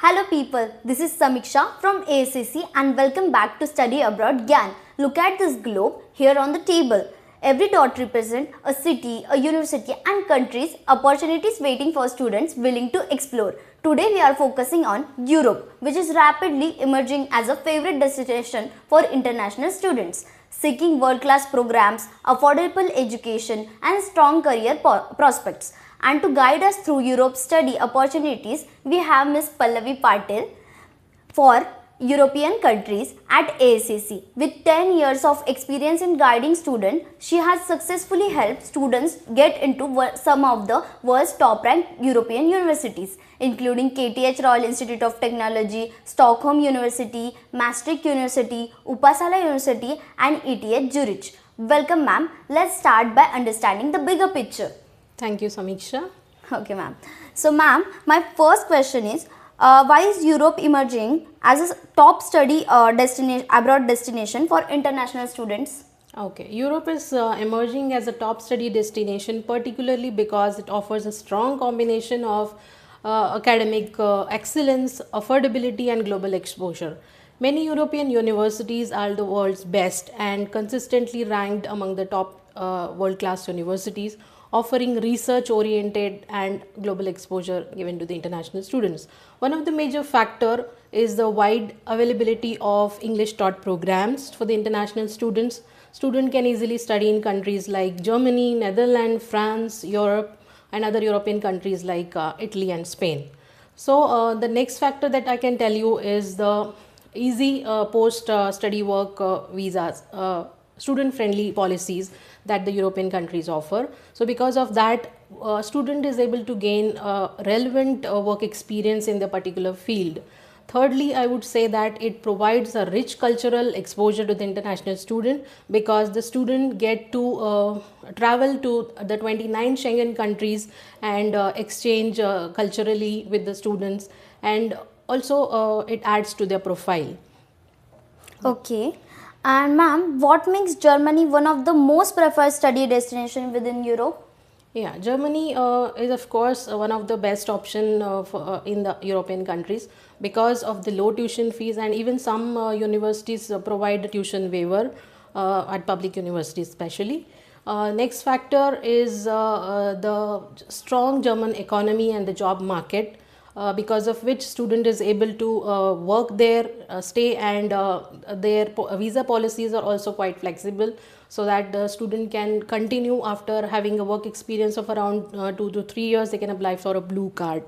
Hello people, this is Samiksha from ACC and welcome back to Study Abroad Gyan. Look at this globe here on the table. Every dot represents a city, a university and countries, opportunities waiting for students willing to explore. Today we are focusing on Europe, which is rapidly emerging as a favorite destination for international students seeking world-class programs, affordable education and strong career prospects. And to guide us through Europe's study opportunities, we have Ms. Pallavi Patil for European countries at ACC. With 10 years of experience in guiding students, she has successfully helped students get into some of the world's top-ranked European universities, including KTH Royal Institute of Technology, Stockholm University, Maastricht University, Uppsala University and ETH Zurich. Welcome ma'am. Let's start by understanding the bigger picture. Thank you, Samiksha. Okay, ma'am. So, ma'am, my first question is, why is Europe emerging as a top study abroad destination for international students? Okay, Europe is emerging as a top study destination, particularly because it offers a strong combination of academic excellence, affordability, and global exposure. Many European universities are the world's best and consistently ranked among the top world-class universities, offering research-oriented and global exposure given to the international students. One of the major factor is the wide availability of English taught programs for the international students. Students can easily study in countries like Germany, Netherlands, France, Europe, and other European countries like Italy and Spain. So the next factor that I can tell you is the easy post-study work visas, student-friendly policies that the European countries offer. So because of that, student is able to gain relevant work experience in the particular field. Thirdly, I would say that it provides a rich cultural exposure to the international student because the student get to travel to the 29 Schengen countries and exchange culturally with the students, and also it adds to their profile. Okay. And ma'am, what makes Germany one of the most preferred study destination within Europe? Yeah, Germany is of course one of the best option in the European countries because of the low tuition fees, and even some universities provide a tuition waiver at public universities especially. Next factor is the strong German economy and the job market, because of which student is able to work there, stay, and their visa policies are also quite flexible, so that the student can continue after having a work experience of around 2 to 3 years. They can apply for a blue card,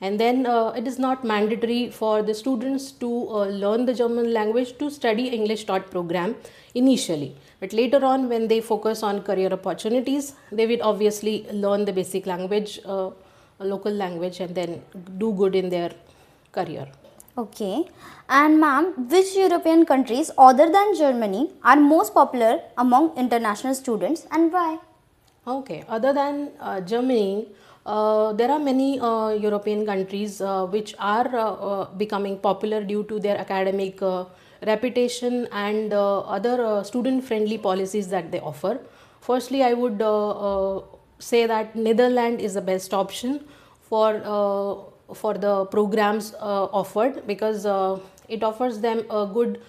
and then it is not mandatory for the students to learn the German language to study English taught program initially, but later on when they focus on career opportunities, they will obviously learn the basic language, a local language, and then do good in their career. Okay. And ma'am, which European countries other than Germany are most popular among international students and why? Okay, other than Germany, there are many European countries which are becoming popular due to their academic reputation and other student-friendly policies that they offer. Firstly, I would say that Netherlands is the best option for the programs offered, because it offers them a good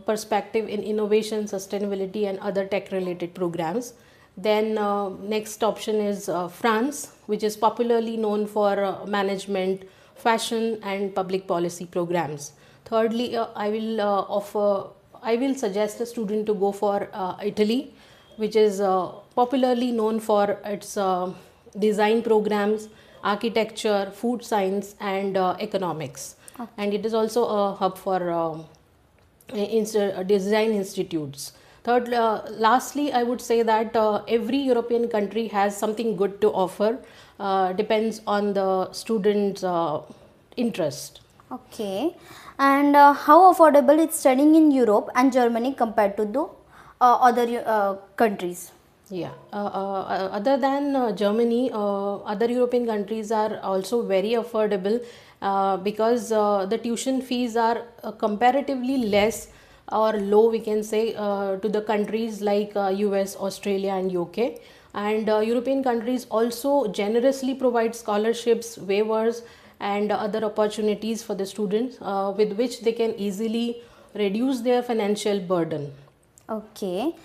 perspective in innovation, sustainability, and other tech-related programs. Then next option is France, which is popularly known for management, fashion, and public policy programs. Thirdly, I will suggest a student to go for Italy, which is popularly known for its design programs, architecture, food science, and economics. Okay. And it is also a hub for design institutes. Third, lastly, I would say that every European country has something good to offer, depends on the student's interest. Okay. And how affordable is studying in Europe and Germany compared to the other countries? Yeah, other than Germany, other European countries are also very affordable because the tuition fees are comparatively less or low, we can say, to the countries like US, Australia and UK. And European countries also generously provide scholarships, waivers, and other opportunities for the students with which they can easily reduce their financial burden. Okay.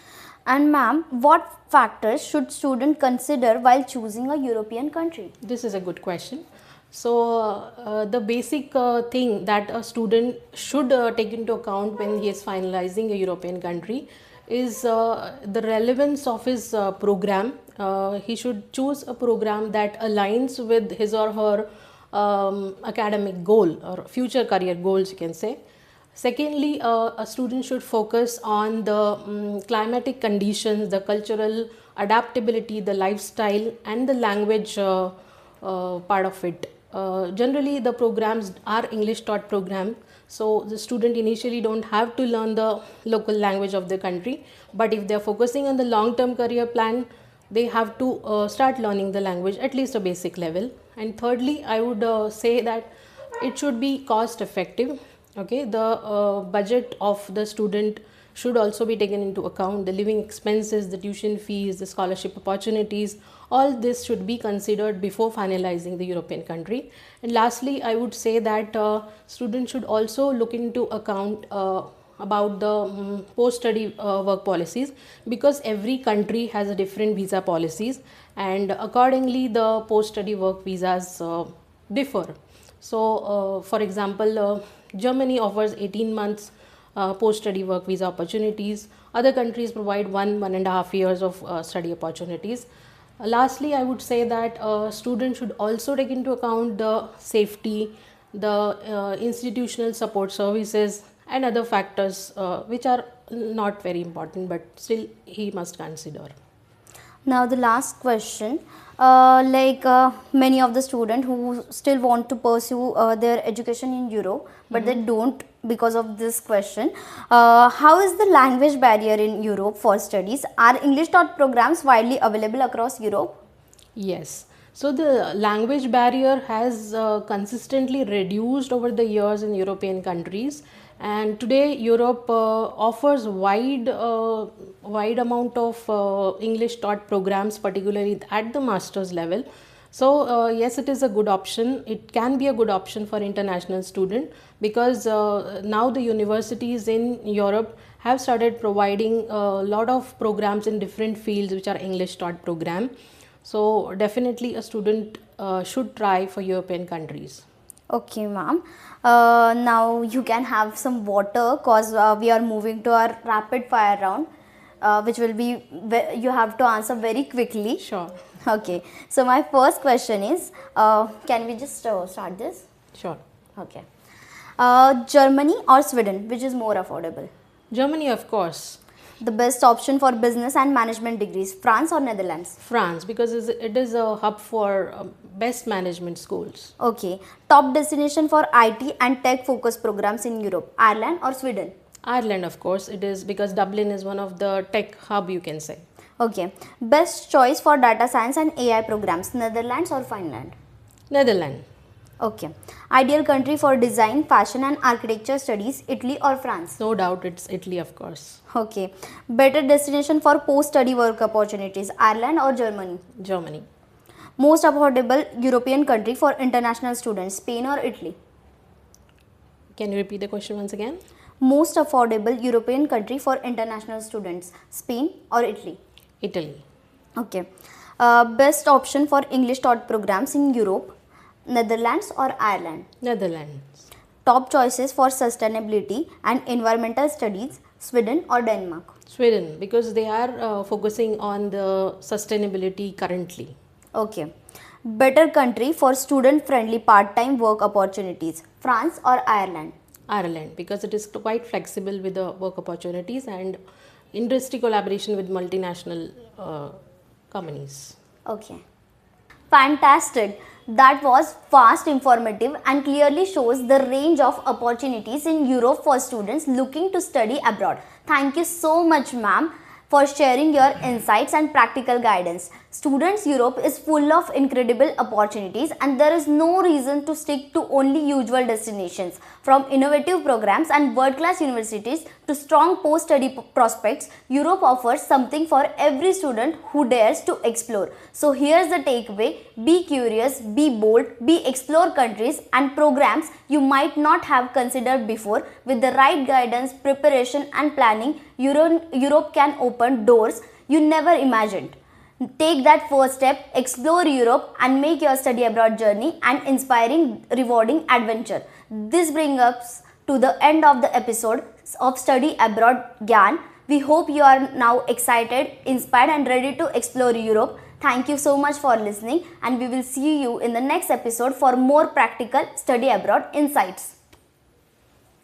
And ma'am, what factors should student consider while choosing a European country? This is a good question. So, the basic thing that a student should take into account when he is finalizing a European country is the relevance of his program. He should choose a program that aligns with his or her academic goal or future career goals, you can say. Secondly, a student should focus on the climatic conditions, the cultural adaptability, the lifestyle, and the language part of it. Generally, the programs are English taught program, so the student initially don't have to learn the local language of the country. But if they are focusing on the long-term career plan, they have to start learning the language at least a basic level. And thirdly, I would say that it should be cost effective. Okay, the budget of the student should also be taken into account. The living expenses, the tuition fees, the scholarship opportunities, all this should be considered before finalizing the European country. And lastly, I would say that students should also look into account about the post-study work policies, because every country has a different visa policies, and accordingly the post-study work visas differ. So, for example, Germany offers 18 months post-study work visa opportunities. Other countries provide 1.5 years of study opportunities. Lastly, I would say that students should also take into account the safety, the institutional support services, and other factors which are not very important, but still he must consider. Now the last question, many of the students who still want to pursue their education in Europe, but they don't because of this question. How is the language barrier in Europe for studies? Are English taught programs widely available across Europe? Yes. So the language barrier has consistently reduced over the years in European countries, and today Europe offers wide amount of English taught programs, particularly at the master's level. So yes, it is a good option. It can be a good option for international student, because now the universities in Europe have started providing a lot of programs in different fields which are English taught program. So definitely a student should try for European countries. Okay, ma'am. Now you can have some water, cause we are moving to our rapid fire round, which will be you have to answer very quickly. Sure. Okay. So my first question is, can we just start this? Sure. Okay. Germany or Sweden, which is more affordable? Germany, of course. The best option for business and management degrees, France or Netherlands? France, because it is a hub for best management schools. Okay. Top destination for IT and tech focused programs in Europe, Ireland or Sweden? Ireland, of course, it is, because Dublin is one of the tech hub, you can say. Okay. Best choice for data science and AI programs, Netherlands or Finland? Netherlands. Okay. Ideal country for design, fashion and architecture studies, Italy or France? No doubt it's Italy, of course. Okay. Better destination for post-study work opportunities, Ireland or Germany? Germany. Most affordable European country for international students, Spain or Italy? Can you repeat the question once again? Most affordable European country for international students, Spain or Italy? Italy. Okay. Best option for English taught programs in Europe, Netherlands or Ireland? Netherlands. Top choices for sustainability and environmental studies, Sweden or Denmark? Sweden, because they are focusing on the sustainability currently. Okay. Better country for student-friendly part-time work opportunities, France or Ireland? Ireland, because it is quite flexible with the work opportunities and industry collaboration with multinational companies. Okay. Fantastic. That was fast, informative and clearly shows the range of opportunities in Europe for students looking to study abroad. Thank you so much, ma'am, for sharing your insights and practical guidance. Students Europe is full of incredible opportunities and there is no reason to stick to only usual destinations. From innovative programs and world-class universities to strong post-study prospects, Europe offers something for every student who dares to explore. So here's the takeaway: be curious, be bold, explore countries and programs you might not have considered before. With the right guidance, preparation and planning, Europe can open doors you never imagined. Take that first step, explore Europe and make your study abroad journey an inspiring, rewarding adventure. This brings us to the end of the episode of Study Abroad Gyan. We hope you are now excited, inspired and ready to explore Europe. Thank you so much for listening and we will see you in the next episode for more practical study abroad insights.